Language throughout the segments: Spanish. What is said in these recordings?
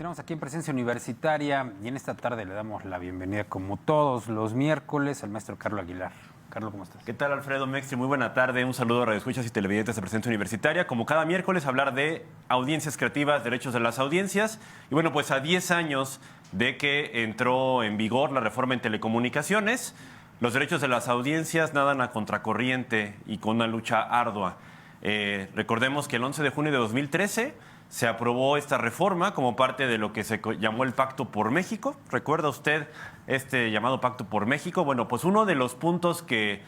Continuamos aquí en Presencia Universitaria y en esta tarde le damos la bienvenida, como todos los miércoles, al maestro Carlos Aguilar. Carlos, ¿cómo estás? ¿Qué tal, Alfredo Mextri? Muy buena tarde. Un saludo a radioescuchas y televidentes de Presencia Universitaria. Como cada miércoles, hablar de audiencias creativas, derechos de las audiencias. Y bueno, pues a 10 años de que entró en vigor la reforma en telecomunicaciones, los derechos de las audiencias nadan a contracorriente y con una lucha ardua. Recordemos que el 11 de junio de 2013 se aprobó esta reforma como parte de lo que se llamó el Pacto por México. ¿Recuerda usted este llamado Pacto por México? Bueno, pues uno de los puntos que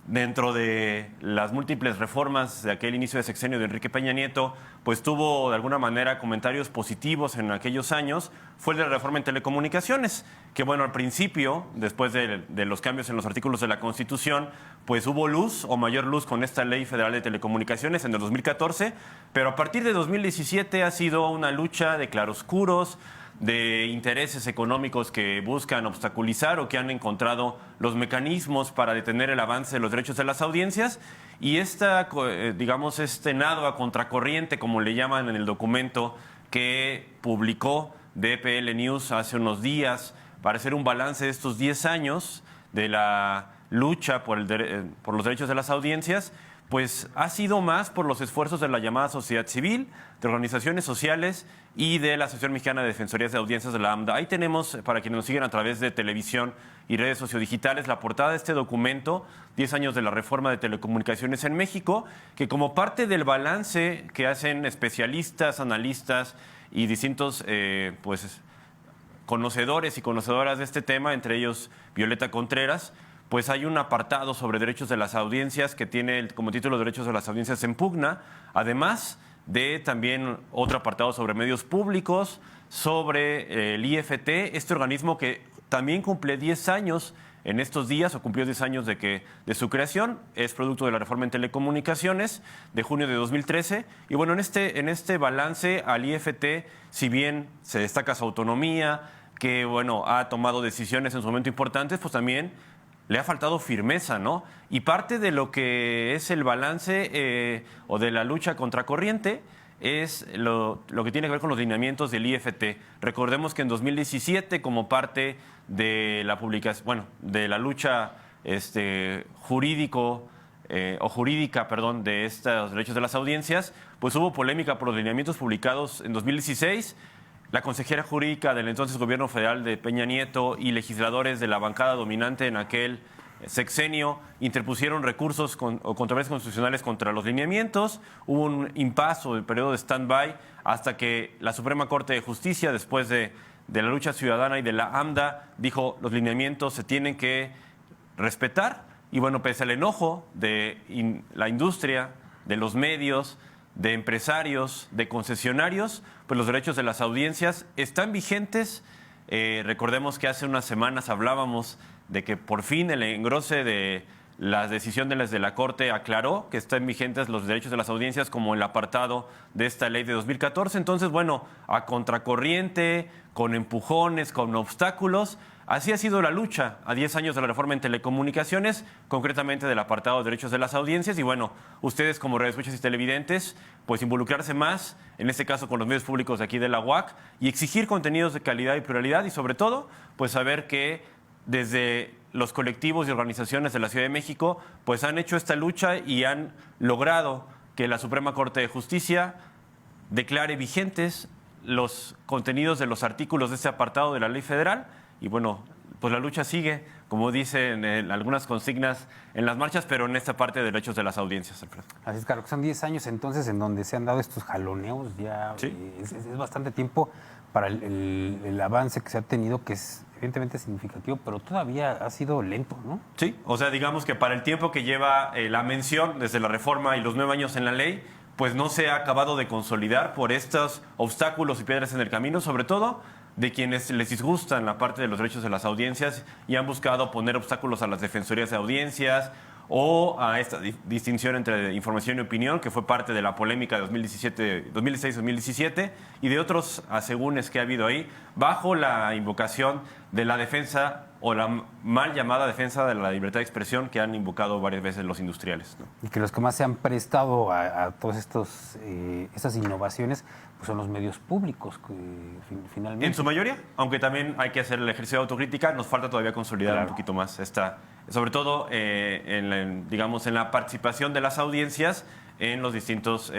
dentro de las múltiples reformas de aquel inicio de sexenio de Enrique Peña Nieto, pues tuvo de alguna manera comentarios positivos en aquellos años, fue el de la reforma en telecomunicaciones, que bueno, al principio, después de los cambios en los artículos de la Constitución, pues hubo luz o mayor luz con esta Ley Federal de Telecomunicaciones en el 2014, pero a partir de 2017 ha sido una lucha de claroscuros, de intereses económicos que buscan obstaculizar o que han encontrado los mecanismos para detener el avance de los derechos de las audiencias. Y este nado a contracorriente, como le llaman en el documento que publicó DPL News hace unos días, para hacer un balance de estos 10 años de la lucha por los derechos de las audiencias, pues ha sido más por los esfuerzos de la llamada sociedad civil, de organizaciones sociales y de la Asociación Mexicana de Defensorías de Audiencias de la AMDA. Ahí tenemos, para quienes nos siguen a través de televisión y redes sociodigitales, la portada de este documento, 10 años de la reforma de telecomunicaciones en México, que como parte del balance que hacen especialistas, analistas y distintos conocedores y conocedoras de este tema, entre ellos Violeta Contreras, pues hay un apartado sobre derechos de las audiencias que tiene como título Derechos de las audiencias en pugna, además de también otro apartado sobre medios públicos, sobre el IFT, este organismo que también cumple 10 años en estos días, o cumplió 10 años de su creación, es producto de la reforma en telecomunicaciones de junio de 2013. Y bueno, en este balance al IFT, si bien se destaca su autonomía, que bueno, ha tomado decisiones en su momento importantes, pues también le ha faltado firmeza, ¿no? Y parte de lo que es el balance o de la lucha contracorriente es lo que tiene que ver con los lineamientos del IFT. Recordemos que en 2017, como parte de la publicación, de la lucha jurídica, de estos derechos de las audiencias, pues hubo polémica por los lineamientos publicados en 2016. La consejera jurídica del entonces gobierno federal de Peña Nieto y legisladores de la bancada dominante en aquel sexenio interpusieron recursos o controversias constitucionales contra los lineamientos. Hubo un impasse, el periodo de stand-by, hasta que la Suprema Corte de Justicia, después de la lucha ciudadana y de la AMDA, dijo los lineamientos se tienen que respetar. Y bueno, pese al enojo de la industria, de los medios, de empresarios, de concesionarios, pues los derechos de las audiencias están vigentes. Recordemos que hace unas semanas hablábamos de que por fin el engrose de las decisiones de la Corte aclaró que están vigentes los derechos de las audiencias como el apartado de esta ley de 2014. Entonces, bueno, a contracorriente, con empujones, con obstáculos, así ha sido la lucha a 10 años de la reforma en telecomunicaciones, concretamente del apartado de derechos de las audiencias. Y bueno, ustedes como radioescuchas y televidentes, pues involucrarse más, en este caso con los medios públicos de aquí de la UAC, y exigir contenidos de calidad y pluralidad, y sobre todo, pues saber que desde los colectivos y organizaciones de la Ciudad de México, pues han hecho esta lucha y han logrado que la Suprema Corte de Justicia declare vigentes los contenidos de los artículos de este apartado de la ley federal. Y bueno, pues la lucha sigue, como dicen algunas consignas en las marchas, pero en esta parte de derechos de las audiencias, Alfredo. Así es, Carlos, son 10 años entonces en donde se han dado estos jaloneos, ya sí. Es bastante tiempo para el avance que se ha tenido, que es evidentemente significativo, pero todavía ha sido lento, ¿no? Sí, o sea, digamos que para el tiempo que lleva la mención desde la reforma y los 9 años en la ley, pues no se ha acabado de consolidar por estos obstáculos y piedras en el camino, sobre todo de quienes les disgustan la parte de los derechos de las audiencias y han buscado poner obstáculos a las defensorías de audiencias o a esta distinción entre información y opinión, que fue parte de la polémica de 2016-2017, y de otros asegúnes que ha habido ahí, bajo la invocación de la defensa o la mal llamada defensa de la libertad de expresión que han invocado varias veces los industriales, ¿no? Y que los que más se han prestado a todas estas innovaciones pues son los medios públicos, que finalmente. En su mayoría, aunque también hay que hacer el ejercicio de autocrítica, nos falta todavía consolidar un poquito más sobre todo digamos, en la participación de las audiencias en los distintos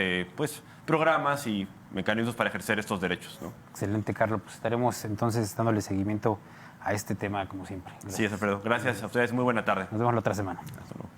programas y mecanismos para ejercer estos derechos, ¿no? Excelente, Carlos. Pues estaremos entonces dándole seguimiento a este tema como siempre. Gracias. Sí, Alfredo. Gracias a ustedes. Muy buena tarde. Nos vemos la otra semana. Hasta luego.